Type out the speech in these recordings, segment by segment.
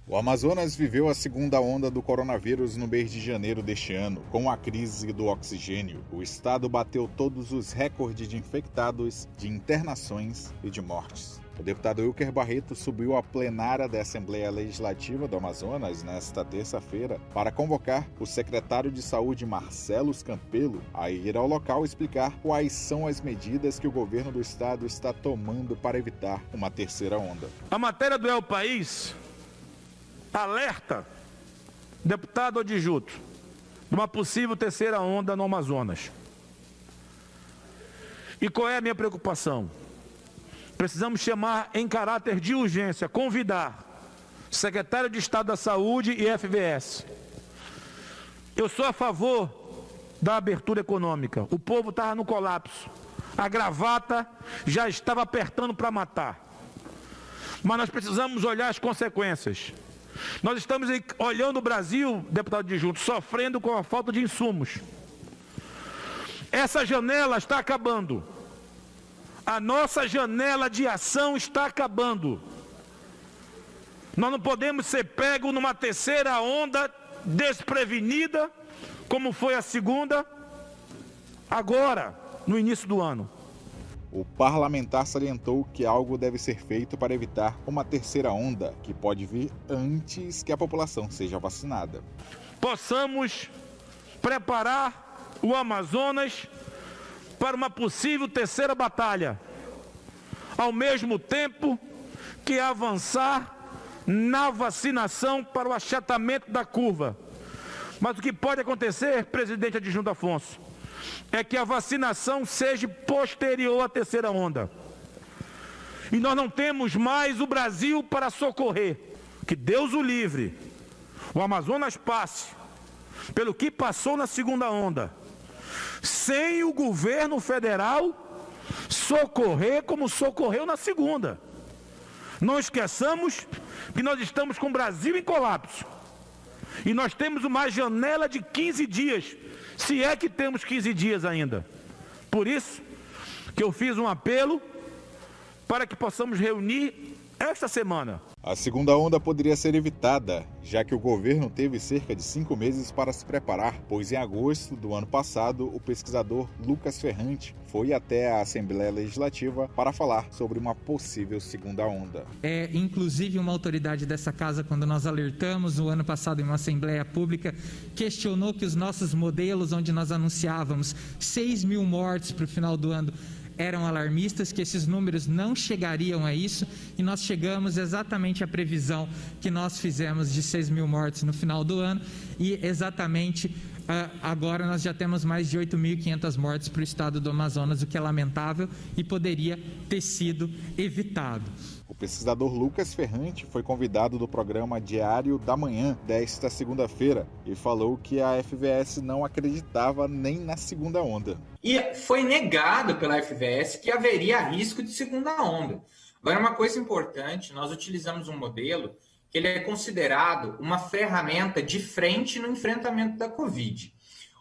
O Amazonas viveu a segunda onda do coronavírus no mês de janeiro deste ano. Com a crise do oxigênio, o estado bateu todos os recordes de infectados, de internações e de mortes. O deputado Wilker Barreto subiu à plenária da Assembleia Legislativa do Amazonas nesta terça-feira para convocar o secretário de Saúde, Marcelo Campelo, a ir ao local explicar quais são as medidas que o governo do estado está tomando para evitar uma terceira onda. A matéria do El País alerta, deputado adjunto, de uma possível terceira onda no Amazonas. E qual é a minha preocupação? Precisamos chamar em caráter de urgência, convidar o secretário de Estado da Saúde e FVS. Eu sou a favor da abertura econômica. O povo estava no colapso. A gravata já estava apertando para matar. Mas nós precisamos olhar as consequências. Nós estamos olhando o Brasil, deputado adjunto, sofrendo com a falta de insumos. Essa janela está acabando. A nossa janela de ação está acabando. Nós não podemos ser pegos numa terceira onda desprevenida, como foi a segunda, agora, no início do ano. O parlamentar salientou que algo deve ser feito para evitar uma terceira onda, que pode vir antes que a população seja vacinada. Possamos preparar o Amazonas para uma possível terceira batalha, ao mesmo tempo que avançar na vacinação para o achatamento da curva. Mas o que pode acontecer, presidente adjunto Afonso, é que a vacinação seja posterior à terceira onda. E nós não temos mais o Brasil para socorrer. Que Deus o livre. O Amazonas passe pelo que passou na segunda onda, sem o governo federal socorrer como socorreu na segunda. Não esqueçamos que nós estamos com o Brasil em colapso. E nós temos uma janela de 15 dias, se é que temos 15 dias ainda. Por isso que eu fiz um apelo para que possamos reunir esta semana. A segunda onda poderia ser evitada, já que o governo teve cerca de 5 meses para se preparar, pois em agosto do ano passado, o pesquisador Lucas Ferrante foi até a Assembleia Legislativa para falar sobre uma possível segunda onda. Inclusive, uma autoridade dessa casa, quando nós alertamos o ano passado em uma Assembleia Pública, questionou que os nossos modelos, onde nós anunciávamos 6 mil mortes para o final do ano, eram alarmistas, que esses números não chegariam a isso, e nós chegamos exatamente à previsão que nós fizemos de 6 mil mortes no final do ano, e exatamente agora nós já temos mais de 8.500 mortes para o estado do Amazonas, o que é lamentável e poderia ter sido evitado. O pesquisador Lucas Ferrante foi convidado do programa Diário da Manhã desta segunda-feira e falou que a FVS não acreditava nem na segunda onda. E foi negado pela FVS que haveria risco de segunda onda. Agora, uma coisa importante, nós utilizamos um modelo que ele é considerado uma ferramenta de frente no enfrentamento da Covid.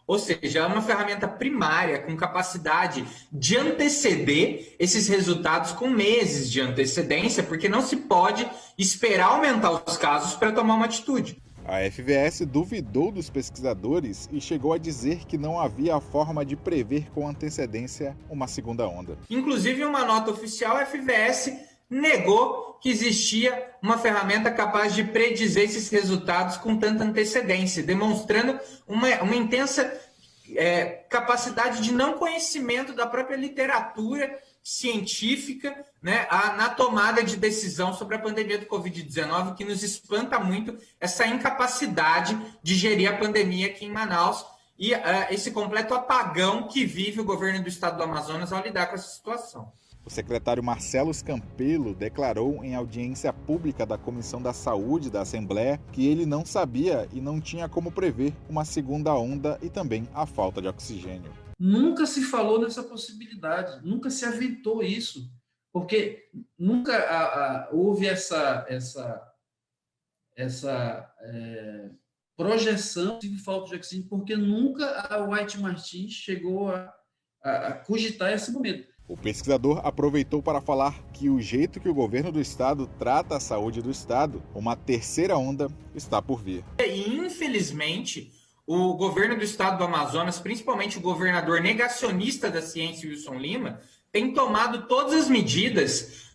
Ou seja, é uma ferramenta primária com capacidade de anteceder esses resultados com meses de antecedência, porque não se pode esperar aumentar os casos para tomar uma atitude. A FVS duvidou dos pesquisadores e chegou a dizer que não havia forma de prever com antecedência uma segunda onda. Inclusive, em uma nota oficial, a FVS negou que existia uma ferramenta capaz de predizer esses resultados com tanta antecedência, demonstrando uma intensa capacidade de não conhecimento da própria literatura científica, né, na tomada de decisão sobre a pandemia do Covid-19, que nos espanta muito essa incapacidade de gerir a pandemia aqui em Manaus e esse completo apagão que vive o governo do estado do Amazonas ao lidar com essa situação. O secretário Marcelo Campelo declarou em audiência pública da Comissão da Saúde da Assembleia que ele não sabia e não tinha como prever uma segunda onda e também a falta de oxigênio. Nunca se falou nessa possibilidade, nunca se aventou isso, porque nunca houve essa projeção de falta de oxigênio, porque nunca a White Martins chegou a cogitar esse momento. O pesquisador aproveitou para falar que o jeito que o governo do estado trata a saúde do estado, uma terceira onda está por vir. E, infelizmente, o governo do estado do Amazonas, principalmente o governador negacionista da ciência, Wilson Lima, tem tomado todas as medidas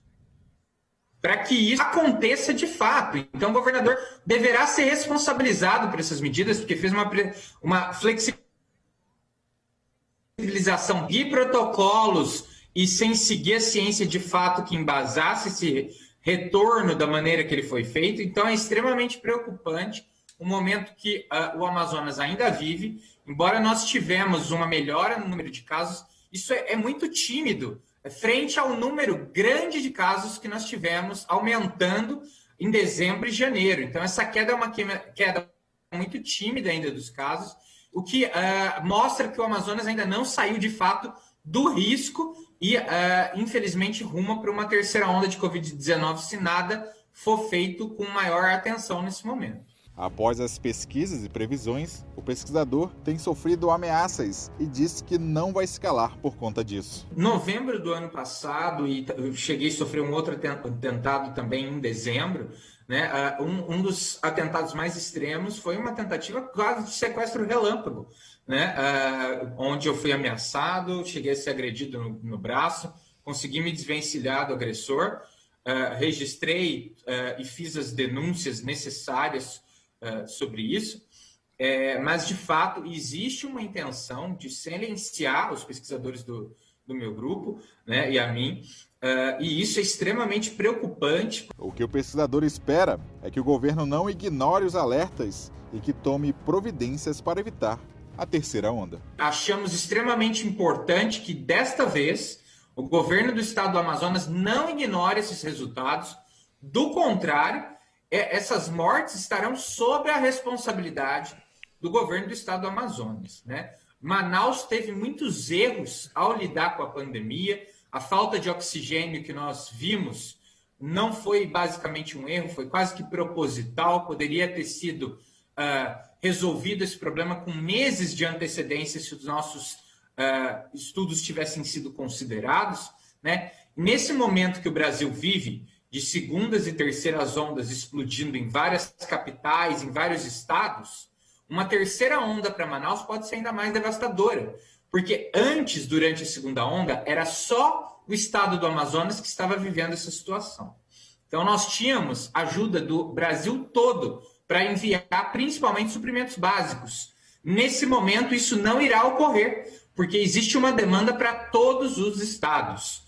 para que isso aconteça de fato. Então, o governador deverá ser responsabilizado por essas medidas, porque fez uma flexibilização de protocolos e sem seguir a ciência de fato que embasasse esse retorno da maneira que ele foi feito. Então, é extremamente preocupante o momento que o Amazonas ainda vive. Embora nós tivemos uma melhora no número de casos, isso é muito tímido frente ao número grande de casos que nós tivemos aumentando em dezembro e janeiro. Então, essa queda é uma queda muito tímida ainda dos casos, o que mostra que o Amazonas ainda não saiu de fato do risco e, infelizmente, ruma para uma terceira onda de Covid-19 se nada for feito com maior atenção nesse momento. Após as pesquisas e previsões, o pesquisador tem sofrido ameaças e disse que não vai se calar por conta disso. Em novembro do ano passado, e eu cheguei a sofrer um outro atentado também em dezembro, né? Um dos atentados mais extremos foi uma tentativa quase de sequestro relâmpago, né? Onde eu fui ameaçado, cheguei a ser agredido no braço, consegui me desvencilhar do agressor, registrei e fiz as denúncias necessárias sobre isso, mas de fato existe uma intenção de silenciar os pesquisadores do meu grupo, né, e a mim, e isso é extremamente preocupante. O que o pesquisador espera é que o governo não ignore os alertas e que tome providências para evitar a terceira onda. Achamos extremamente importante que desta vez o governo do estado do Amazonas não ignore esses resultados, do contrário, essas mortes estarão sob a responsabilidade do governo do estado do Amazonas, né? Manaus teve muitos erros ao lidar com a pandemia. A falta de oxigênio que nós vimos não foi basicamente um erro, foi quase que proposital. Poderia ter sido resolvido esse problema com meses de antecedência se os nossos estudos tivessem sido considerados, né? Nesse momento que o Brasil vive, de segundas e terceiras ondas explodindo em várias capitais, em vários estados, uma terceira onda para Manaus pode ser ainda mais devastadora. Porque antes, durante a segunda onda, era só o estado do Amazonas que estava vivendo essa situação. Então, nós tínhamos ajuda do Brasil todo para enviar principalmente suprimentos básicos. Nesse momento, isso não irá ocorrer, porque existe uma demanda para todos os estados.